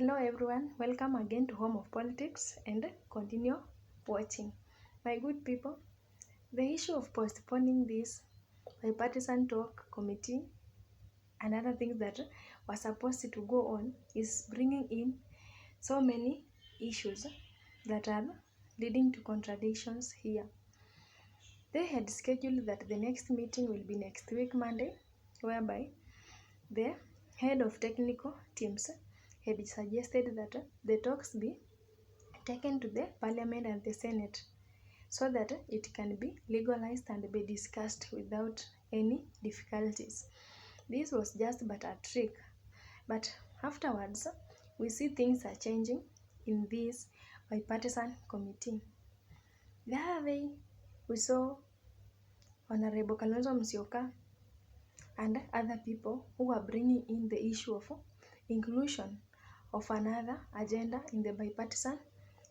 Hello everyone, welcome again to Home of Politics and continue watching. My good people, the issue of postponing this bipartisan talk committee and other things that were supposed to go on is bringing in so many issues that are leading to contradictions here. They had scheduled that the next meeting will be next week Monday, whereby the head of technical teams had suggested that the talks be taken to the Parliament and the Senate so that it can be legalized and be discussed without any difficulties. This was just but a trick, but afterwards we see things are changing in this bipartisan committee. The other day we saw Honorable Kalonzo Musyoka and other people who are bringing in the issue of inclusion of another agenda in the bipartisan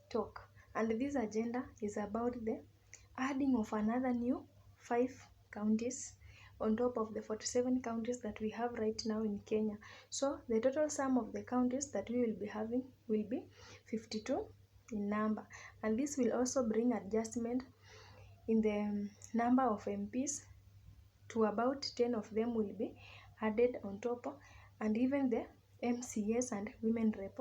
talk, and this agenda is about the adding of another new 5 counties on top of the 47 counties that we have right now in Kenya. So the total sum of the counties that we will be having will be 52 in number, and this will also bring adjustment in the number of MPs to about 10 of them will be added on top, and even the MCAs and women rep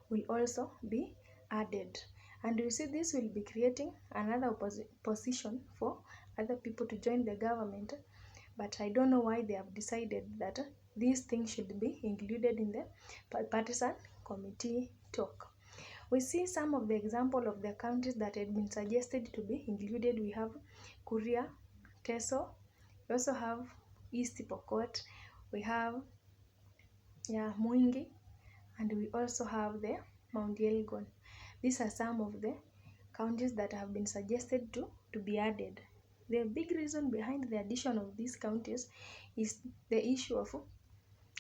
will also be added. And you see, this will be creating another position for other people to join the government, but I don't know why they have decided that these things should be included in the bipartisan committee talk. We see some of the example of the counties that had been suggested to be included. We have Kuria, Teso, we also have East Pokot, we have Mwingi, and we also have the Mt Elgon. These are some of the counties that have been suggested to be added. The big reason behind the addition of these counties is the issue of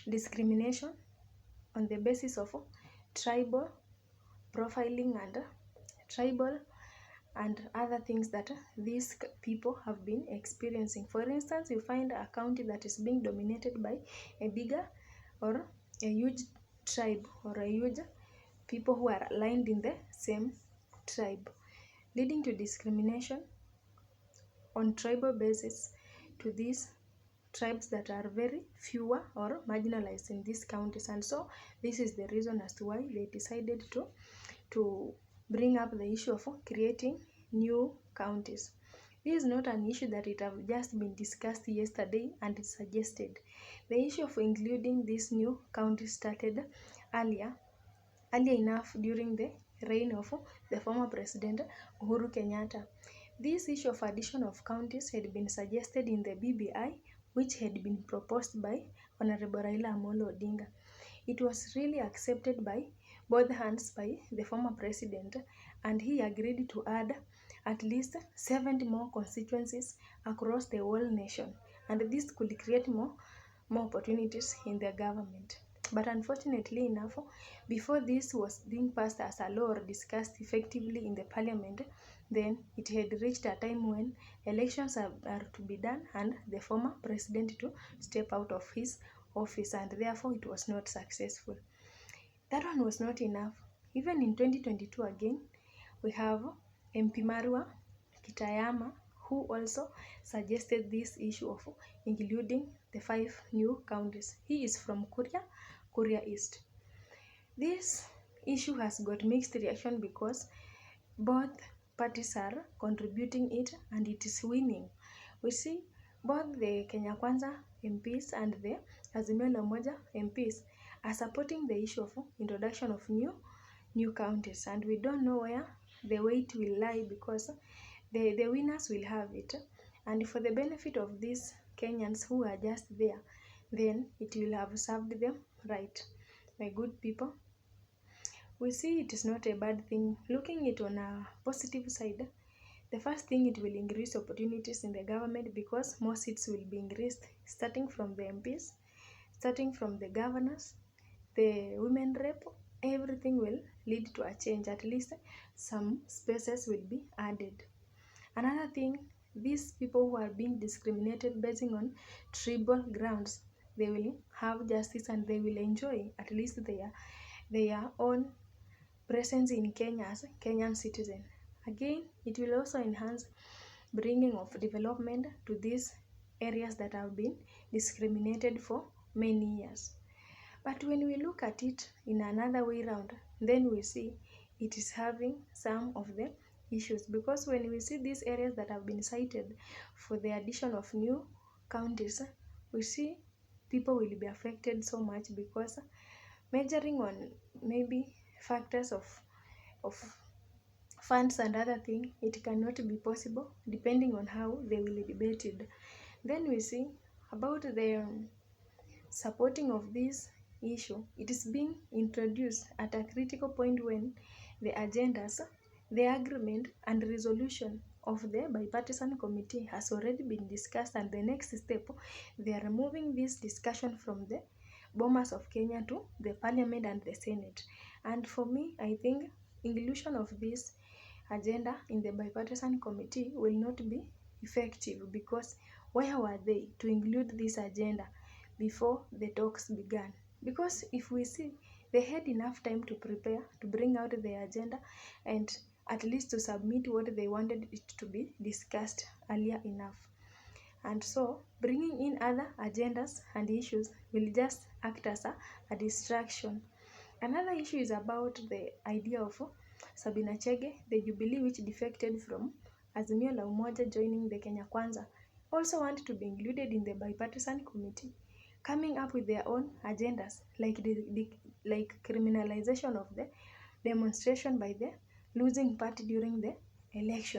discrimination on the basis of tribal profiling and tribal and other things that these people have been experiencing. For instance, you find a county that is being dominated by a bigger or a huge tribe or a huge people who are aligned in the same tribe, leading to discrimination on tribal basis to these tribes that are very fewer or marginalized in these counties. And so this is the reason as to why they decided to bring up the issue of creating new counties. This is not an issue that it have just been discussed yesterday and it's suggested. The issue of including these new counties started earlier enough during the reign of the former President Uhuru Kenyatta. This issue of addition of counties had been suggested in the BBI, which had been proposed by Honorable Raila Amolo Odinga. It was really accepted by both hands by the former president, and he agreed to add at least 70 more constituencies across the whole nation, and this could create more opportunities in the government. But unfortunately enough, before this was being passed as a law or discussed effectively in the parliament, then it had reached a time when elections are to be done and the former president to step out of his office, and therefore it was not successful. That one was not enough. Even in 2022 again, we have MP Marwa Kitayama, who also suggested this issue of including the 5 new counties. He is from Kuria East. This issue has got mixed reaction because both parties are contributing it and it is winning. We see both the Kenya Kwanza MPs and the Azimio MPs are supporting the issue of introduction of new counties, and we don't know where the weight will lie because the winners will have it, and for the benefit of these Kenyans who are just there, then it will have served them right. My good people, we see it is not a bad thing. Looking it on a positive side, the first thing, it will increase opportunities in the government because more seats will be increased, starting from the MPs, starting from the governors, the women rep. Everything will lead to a change. At least some spaces will be added. Another thing, these people who are being discriminated based on tribal grounds, they will have justice and they will enjoy at least their their own presence in Kenya as a Kenyan citizen. Again, it will also enhance bringing of development to these areas that have been discriminated for many years. But when we look at it in another way round, then we see it is having some of the issues, because when we see these areas that have been cited for the addition of new counties, we see people will be affected so much, because measuring on maybe factors of funds and other things, it cannot be possible depending on how they will be debated. Then we see about the supporting of this issue. It is being introduced at a critical point when the agendas, the agreement and resolution of the bipartisan committee has already been discussed, and the next step, they are moving this discussion from the bomas of Kenya to the parliament and the Senate. And for me, I think inclusion of this agenda in the bipartisan committee will not be effective, because where were they to include this agenda before the talks began? Because if we see, they had enough time to prepare, to bring out the agenda, and at least to submit what they wanted it to be discussed earlier enough. And so bringing in other agendas and issues will just act as a distraction. Another issue is about the idea of Sabina Chege, the Jubilee which defected from Azimio la Umoja joining the Kenya Kwanza, also want to be included in the bipartisan committee, coming up with their own agendas, like criminalization of the demonstration by the losing party during the election.